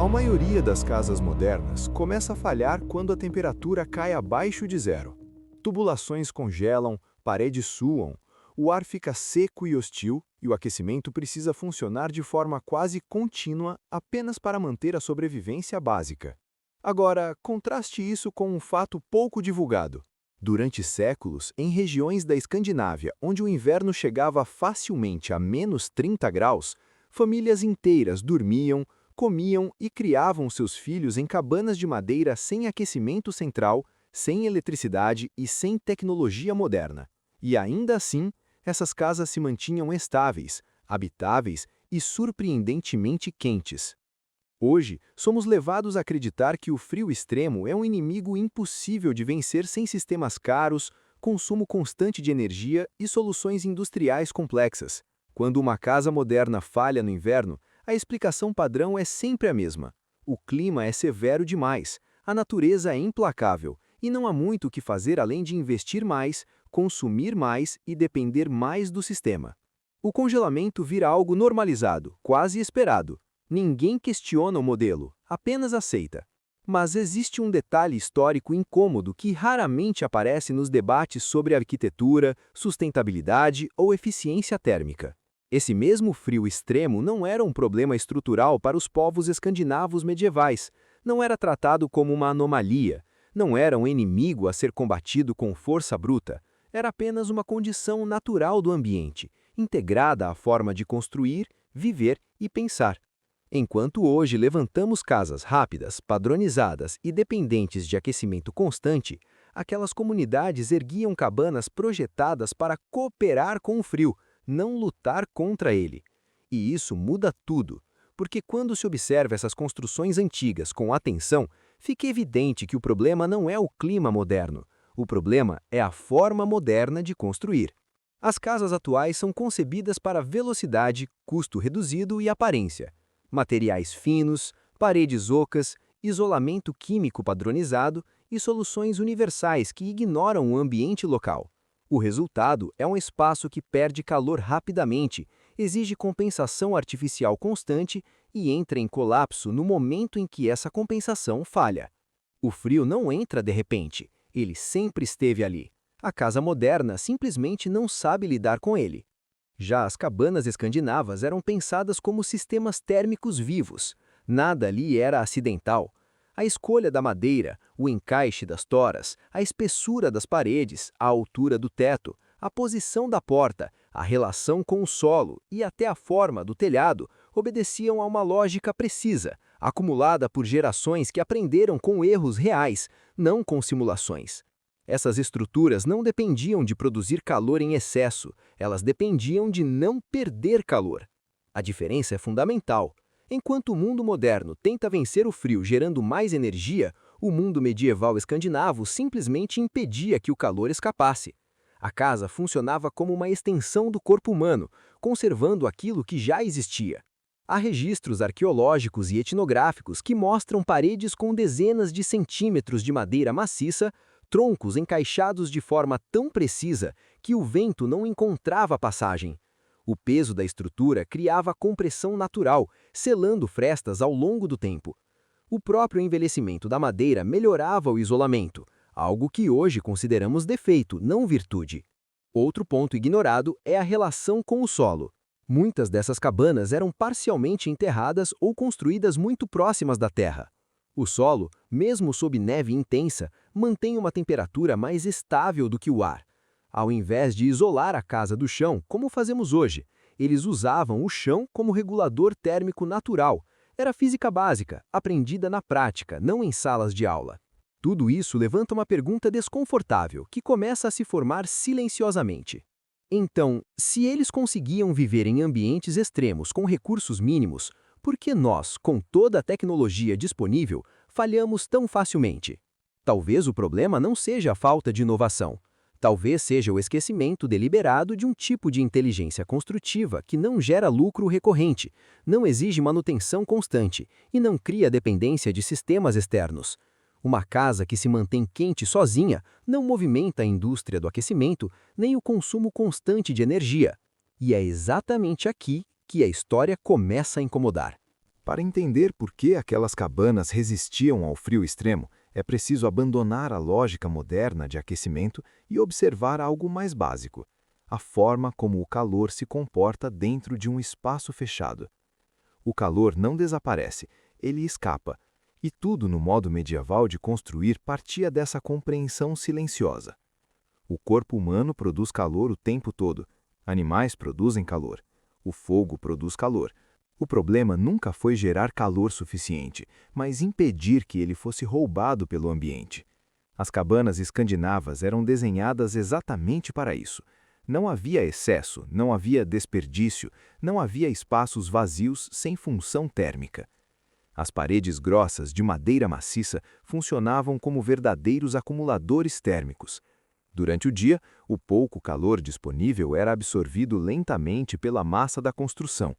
maioria das casas modernas começa a falhar quando a temperatura cai abaixo de zero. Tubulações congelam, paredes suam, o ar fica seco e hostil e o aquecimento precisa funcionar de forma quase contínua apenas para manter a sobrevivência básica. Agora, contraste isso com um fato pouco divulgado. Durante séculos, em regiões da Escandinávia, onde o inverno chegava facilmente a menos 30 graus, famílias inteiras dormiam, comiam e criavam seus filhos em cabanas de madeira sem aquecimento central, sem eletricidade e sem tecnologia moderna. E ainda assim, essas casas se mantinham estáveis, habitáveis e surpreendentemente quentes. Hoje, somos levados a acreditar que o frio extremo é um inimigo impossível de vencer sem sistemas caros, consumo constante de energia e soluções industriais complexas. Quando uma casa moderna falha no inverno, a explicação padrão é sempre a mesma. O clima é severo demais, a natureza é implacável e não há muito o que fazer além de investir mais, consumir mais e depender mais do sistema. O congelamento vira algo normalizado, quase esperado. Ninguém questiona o modelo, apenas aceita. Mas existe um detalhe histórico incômodo que raramente aparece nos debates sobre arquitetura, sustentabilidade ou eficiência térmica. Esse mesmo frio extremo não era um problema estrutural para os povos escandinavos medievais, não era tratado como uma anomalia, não era um inimigo a ser combatido com força bruta, era apenas uma condição natural do ambiente, integrada à forma de construir, viver e pensar. Enquanto hoje levantamos casas rápidas, padronizadas e dependentes de aquecimento constante, aquelas comunidades erguiam cabanas projetadas para cooperar com o frio, não lutar contra ele. E isso muda tudo, porque quando se observa essas construções antigas com atenção, fica evidente que o problema não é o clima moderno, o problema é a forma moderna de construir. As casas atuais são concebidas para velocidade, custo reduzido e aparência. Materiais finos, paredes ocas, isolamento químico padronizado e soluções universais que ignoram o ambiente local. O resultado é um espaço que perde calor rapidamente, exige compensação artificial constante e entra em colapso no momento em que essa compensação falha. O frio não entra de repente, ele sempre esteve ali. A casa moderna simplesmente não sabe lidar com ele. Já as cabanas escandinavas eram pensadas como sistemas térmicos vivos. Nada ali era acidental. A escolha da madeira, o encaixe das toras, a espessura das paredes, a altura do teto, a posição da porta, a relação com o solo e até a forma do telhado obedeciam a uma lógica precisa, acumulada por gerações que aprenderam com erros reais, não com simulações. Essas estruturas não dependiam de produzir calor em excesso, elas dependiam de não perder calor. A diferença é fundamental. Enquanto o mundo moderno tenta vencer o frio gerando mais energia, o mundo medieval escandinavo simplesmente impedia que o calor escapasse. A casa funcionava como uma extensão do corpo humano, conservando aquilo que já existia. Há registros arqueológicos e etnográficos que mostram paredes com dezenas de centímetros de madeira maciça, troncos encaixados de forma tão precisa que o vento não encontrava passagem. O peso da estrutura criava compressão natural, selando frestas ao longo do tempo. O próprio envelhecimento da madeira melhorava o isolamento, algo que hoje consideramos defeito, não virtude. Outro ponto ignorado é a relação com o solo. Muitas dessas cabanas eram parcialmente enterradas ou construídas muito próximas da terra. O solo, mesmo sob neve intensa, mantém uma temperatura mais estável do que o ar. Ao invés de isolar a casa do chão, como fazemos hoje, eles usavam o chão como regulador térmico natural. Era física básica, aprendida na prática, não em salas de aula. Tudo isso levanta uma pergunta desconfortável, que começa a se formar silenciosamente. Então, se eles conseguiam viver em ambientes extremos com recursos mínimos, por que nós, com toda a tecnologia disponível, falhamos tão facilmente? Talvez o problema não seja a falta de inovação. Talvez seja o esquecimento deliberado de um tipo de inteligência construtiva que não gera lucro recorrente, não exige manutenção constante e não cria dependência de sistemas externos. Uma casa que se mantém quente sozinha não movimenta a indústria do aquecimento nem o consumo constante de energia. E é exatamente aqui que a história começa a incomodar. Para entender por que aquelas cabanas resistiam ao frio extremo, é preciso abandonar a lógica moderna de aquecimento e observar algo mais básico: a forma como o calor se comporta dentro de um espaço fechado. O calor não desaparece, ele escapa. E tudo no modo medieval de construir partia dessa compreensão silenciosa. O corpo humano produz calor o tempo todo. Animais produzem calor. O fogo produz calor. O problema nunca foi gerar calor suficiente, mas impedir que ele fosse roubado pelo ambiente. As cabanas escandinavas eram desenhadas exatamente para isso. Não havia excesso, não havia desperdício, não havia espaços vazios sem função térmica. As paredes grossas de madeira maciça funcionavam como verdadeiros acumuladores térmicos. Durante o dia, o pouco calor disponível era absorvido lentamente pela massa da construção.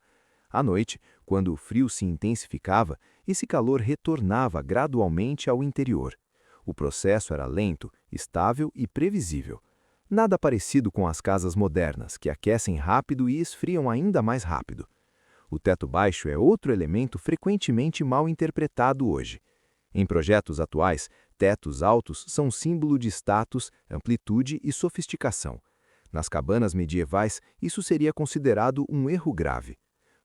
À noite, quando o frio se intensificava, esse calor retornava gradualmente ao interior. O processo era lento, estável e previsível. Nada parecido com as casas modernas, que aquecem rápido e esfriam ainda mais rápido. O teto baixo é outro elemento frequentemente mal interpretado hoje. Em projetos atuais, tetos altos são símbolo de status, amplitude e sofisticação. Nas cabanas medievais, isso seria considerado um erro grave.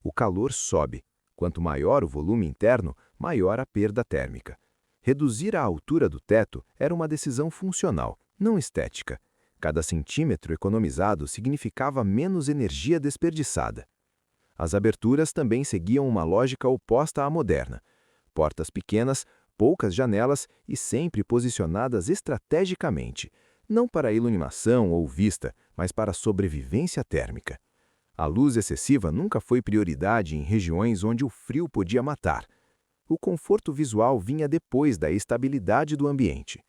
O calor sobe. Quanto maior o volume interno, maior a perda térmica. Reduzir a altura do teto era uma decisão funcional, não estética. Cada centímetro economizado significava menos energia desperdiçada. As aberturas também seguiam uma lógica oposta à moderna. Portas pequenas, poucas janelas e sempre posicionadas estrategicamente, não para iluminação ou vista, mas para sobrevivência térmica. A luz excessiva nunca foi prioridade em regiões onde o frio podia matar. O conforto visual vinha depois da estabilidade do ambiente.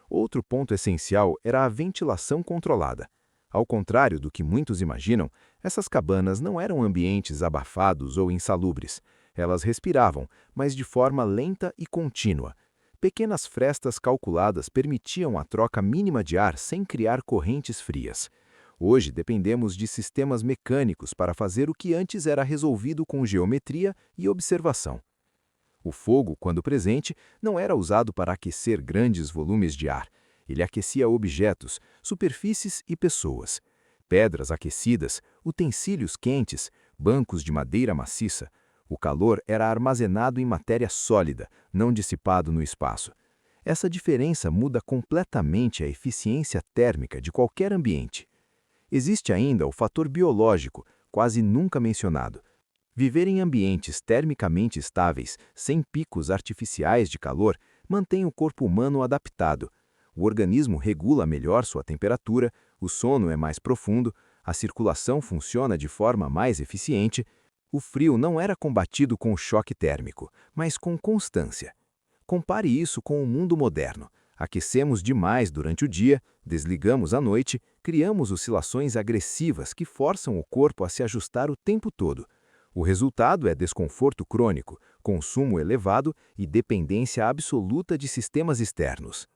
Outro ponto essencial era a ventilação controlada. Ao contrário do que muitos imaginam, essas cabanas não eram ambientes abafados ou insalubres. Elas respiravam, mas de forma lenta e contínua. Pequenas frestas calculadas permitiam a troca mínima de ar sem criar correntes frias. Hoje dependemos de sistemas mecânicos para fazer o que antes era resolvido com geometria e observação. O fogo, quando presente, não era usado para aquecer grandes volumes de ar. Ele aquecia objetos, superfícies e pessoas. Pedras aquecidas, utensílios quentes, bancos de madeira maciça. O calor era armazenado em matéria sólida, não dissipado no espaço. Essa diferença muda completamente a eficiência térmica de qualquer ambiente. Existe ainda o fator biológico, quase nunca mencionado. Viver em ambientes termicamente estáveis, sem picos artificiais de calor, mantém o corpo humano adaptado. O organismo regula melhor sua temperatura, o sono é mais profundo, a circulação funciona de forma mais eficiente. O frio não era combatido com choque térmico, mas com constância. Compare isso com o mundo moderno. Aquecemos demais durante o dia, desligamos à noite, criamos oscilações agressivas que forçam o corpo a se ajustar o tempo todo. O resultado é desconforto crônico, consumo elevado e dependência absoluta de sistemas externos.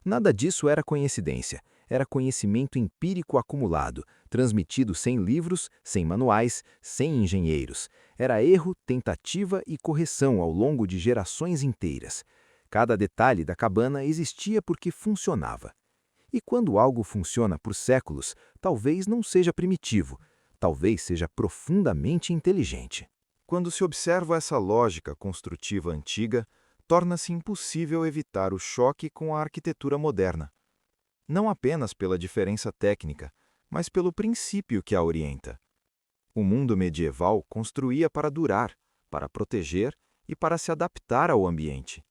Nada disso era coincidência, era conhecimento empírico acumulado, transmitido sem livros, sem manuais, sem engenheiros. Era erro, tentativa e correção ao longo de gerações inteiras. Cada detalhe da cabana existia porque funcionava. E quando algo funciona por séculos, talvez não seja primitivo, talvez seja profundamente inteligente. Quando se observa essa lógica construtiva antiga, torna-se impossível evitar o choque com a arquitetura moderna. Não apenas pela diferença técnica, mas pelo princípio que a orienta. O mundo medieval construía para durar, para proteger e para se adaptar ao ambiente.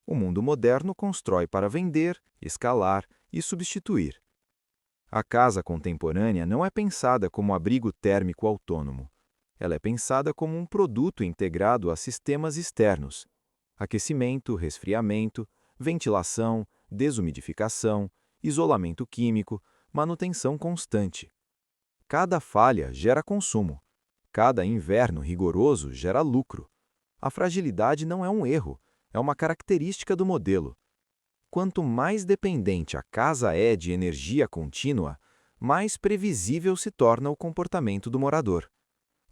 O mundo moderno constrói para vender, escalar e substituir. A casa contemporânea não é pensada como abrigo térmico autônomo. Ela é pensada como um produto integrado a sistemas externos: aquecimento, resfriamento, ventilação, desumidificação, isolamento químico, manutenção constante. Cada falha gera consumo. Cada inverno rigoroso gera lucro. A fragilidade não é um erro, é uma característica do modelo. Quanto mais dependente a casa é de energia contínua, mais previsível se torna o comportamento do morador.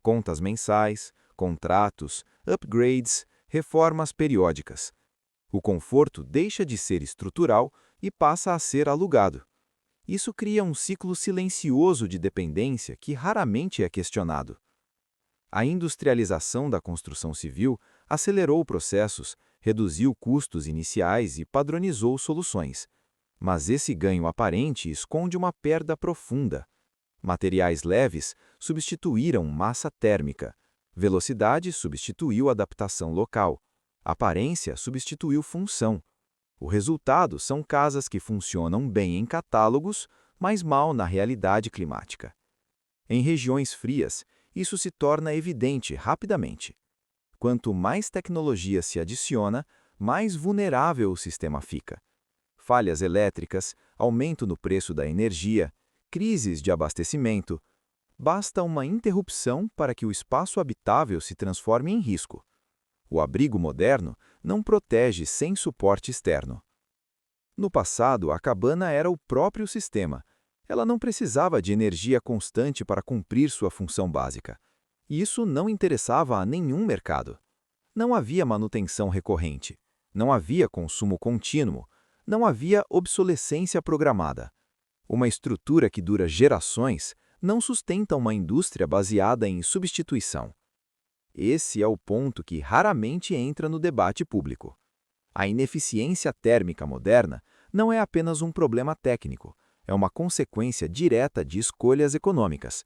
Contas mensais, contratos, upgrades, reformas periódicas. O conforto deixa de ser estrutural e passa a ser alugado. Isso cria um ciclo silencioso de dependência que raramente é questionado. A industrialização da construção civil acelerou processos, reduziu custos iniciais e padronizou soluções. Mas esse ganho aparente esconde uma perda profunda. Materiais leves substituíram massa térmica. Velocidade substituiu adaptação local. Aparência substituiu função. O resultado são casas que funcionam bem em catálogos, mas mal na realidade climática. Em regiões frias, isso se torna evidente rapidamente. Quanto mais tecnologia se adiciona, mais vulnerável o sistema fica. Falhas elétricas, aumento no preço da energia, crises de abastecimento. Basta uma interrupção para que o espaço habitável se transforme em risco. O abrigo moderno não protege sem suporte externo. No passado, a cabana era o próprio sistema. Ela não precisava de energia constante para cumprir sua função básica. E isso não interessava a nenhum mercado. Não havia manutenção recorrente. Não havia consumo contínuo. Não havia obsolescência programada. Uma estrutura que dura gerações não sustenta uma indústria baseada em substituição. Esse é o ponto que raramente entra no debate público. A ineficiência térmica moderna não é apenas um problema técnico, é uma consequência direta de escolhas econômicas.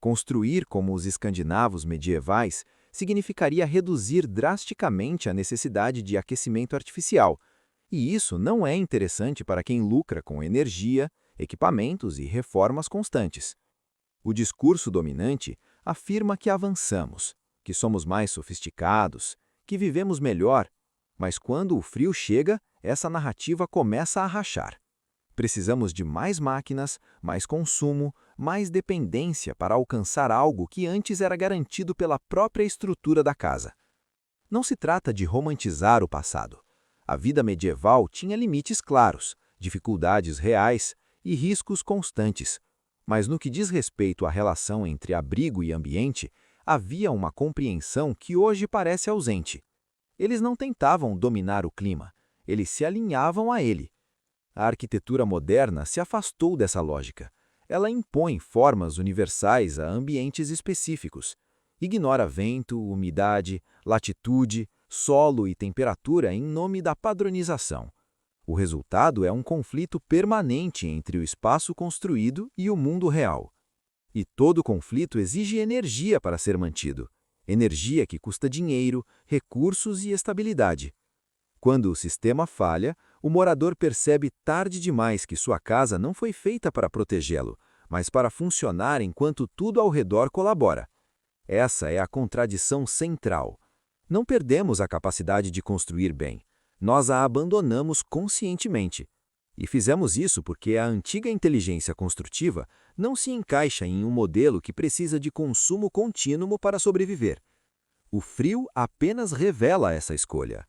Construir como os escandinavos medievais significaria reduzir drasticamente a necessidade de aquecimento artificial, e isso não é interessante para quem lucra com energia, equipamentos e reformas constantes. O discurso dominante afirma que avançamos, que somos mais sofisticados, que vivemos melhor, mas quando o frio chega, essa narrativa começa a rachar. Precisamos de mais máquinas, mais consumo, mais dependência para alcançar algo que antes era garantido pela própria estrutura da casa. Não se trata de romantizar o passado. A vida medieval tinha limites claros, dificuldades reais e riscos constantes. Mas no que diz respeito à relação entre abrigo e ambiente, havia uma compreensão que hoje parece ausente. Eles não tentavam dominar o clima, eles se alinhavam a ele. A arquitetura moderna se afastou dessa lógica. Ela impõe formas universais a ambientes específicos. Ignora vento, umidade, latitude, solo e temperatura em nome da padronização. O resultado é um conflito permanente entre o espaço construído e o mundo real. E todo conflito exige energia para ser mantido. Energia que custa dinheiro, recursos e estabilidade. Quando o sistema falha, o morador percebe tarde demais que sua casa não foi feita para protegê-lo, mas para funcionar enquanto tudo ao redor colabora. Essa é a contradição central. Não perdemos a capacidade de construir bem. Nós a abandonamos conscientemente. E fizemos isso porque a antiga inteligência construtiva não se encaixa em um modelo que precisa de consumo contínuo para sobreviver. O frio apenas revela essa escolha.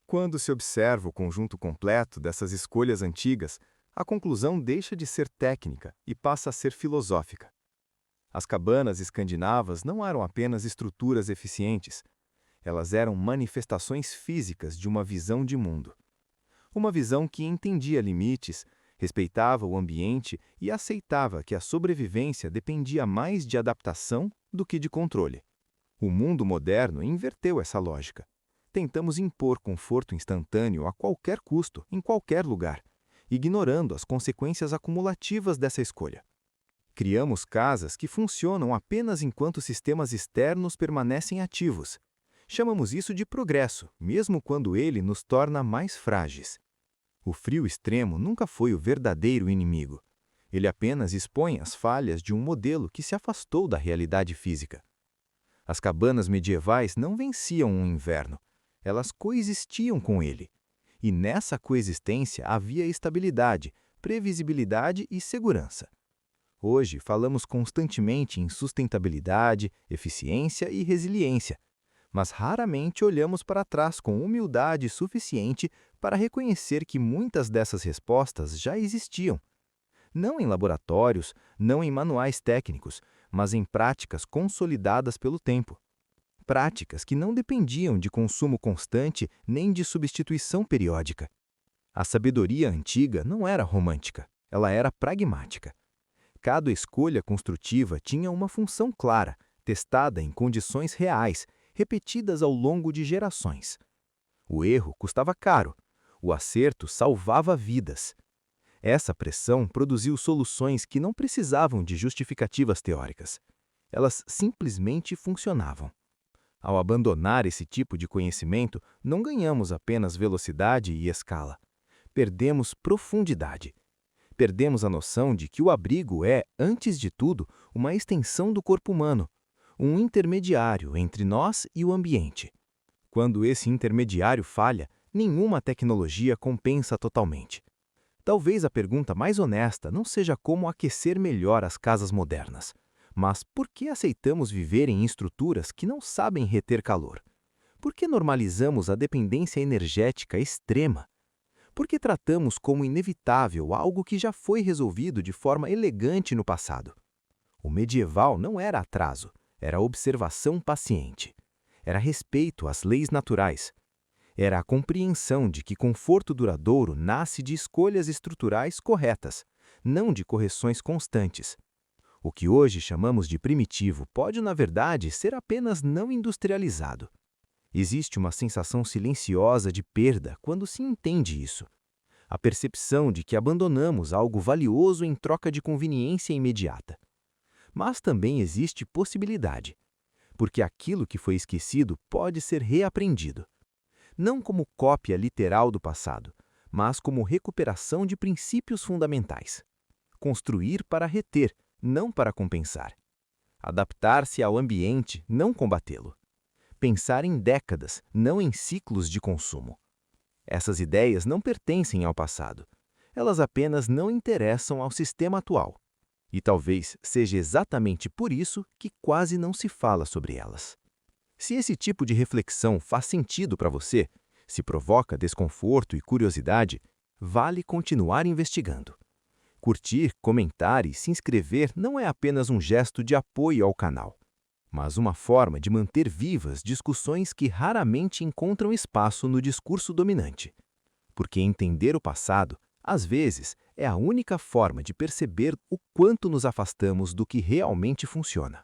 Quando se observa o conjunto completo dessas escolhas antigas, a conclusão deixa de ser técnica e passa a ser filosófica. As cabanas escandinavas não eram apenas estruturas eficientes. Elas eram manifestações físicas de uma visão de mundo. Uma visão que entendia limites, respeitava o ambiente e aceitava que a sobrevivência dependia mais de adaptação do que de controle. O mundo moderno inverteu essa lógica. Tentamos impor conforto instantâneo a qualquer custo, em qualquer lugar, ignorando as consequências acumulativas dessa escolha. Criamos casas que funcionam apenas enquanto sistemas externos permanecem ativos. Chamamos isso de progresso, mesmo quando ele nos torna mais frágeis. O frio extremo nunca foi o verdadeiro inimigo. Ele apenas expõe as falhas de um modelo que se afastou da realidade física. As cabanas medievais não venciam um inverno. Elas coexistiam com ele. E nessa coexistência havia estabilidade, previsibilidade e segurança. Hoje falamos constantemente em sustentabilidade, eficiência e resiliência, mas raramente olhamos para trás com humildade suficiente para reconhecer que muitas dessas respostas já existiam. Não em laboratórios, não em manuais técnicos, mas em práticas consolidadas pelo tempo. práticas que não dependiam de consumo constante nem de substituição periódica. A sabedoria antiga não era romântica, ela era pragmática. Cada escolha construtiva tinha uma função clara, testada em condições reais, repetidas ao longo de gerações. O erro custava caro, o acerto salvava vidas. Essa pressão produziu soluções que não precisavam de justificativas teóricas. Elas simplesmente funcionavam. Ao abandonar esse tipo de conhecimento, não ganhamos apenas velocidade e escala. Perdemos profundidade. Perdemos a noção de que o abrigo é, antes de tudo, uma extensão do corpo humano, um intermediário entre nós e o ambiente. Quando esse intermediário falha, nenhuma tecnologia compensa totalmente. Talvez a pergunta mais honesta não seja como aquecer melhor as casas modernas, mas por que aceitamos viver em estruturas que não sabem reter calor? Por que normalizamos a dependência energética extrema? Por que tratamos como inevitável algo que já foi resolvido de forma elegante no passado? O medieval não era atraso, era observação paciente. Era respeito às leis naturais. Era a compreensão de que conforto duradouro nasce de escolhas estruturais corretas, não de correções constantes. O que hoje chamamos de primitivo pode, na verdade, ser apenas não industrializado. Existe uma sensação silenciosa de perda quando se entende isso. A percepção de que abandonamos algo valioso em troca de conveniência imediata. Mas também existe possibilidade, porque aquilo que foi esquecido pode ser reaprendido. Não como cópia literal do passado, mas como recuperação de princípios fundamentais. Construir para reter, não para compensar. Adaptar-se ao ambiente, não combatê-lo. Pensar em décadas, não em ciclos de consumo. Essas ideias não pertencem ao passado. Elas apenas não interessam ao sistema atual. E talvez seja exatamente por isso que quase não se fala sobre elas. Se esse tipo de reflexão faz sentido para você, se provoca desconforto e curiosidade, vale continuar investigando. Curtir, comentar e se inscrever não é apenas um gesto de apoio ao canal, mas uma forma de manter vivas discussões que raramente encontram espaço no discurso dominante. Porque entender o passado, às vezes, é a única forma de perceber o quanto nos afastamos do que realmente funciona.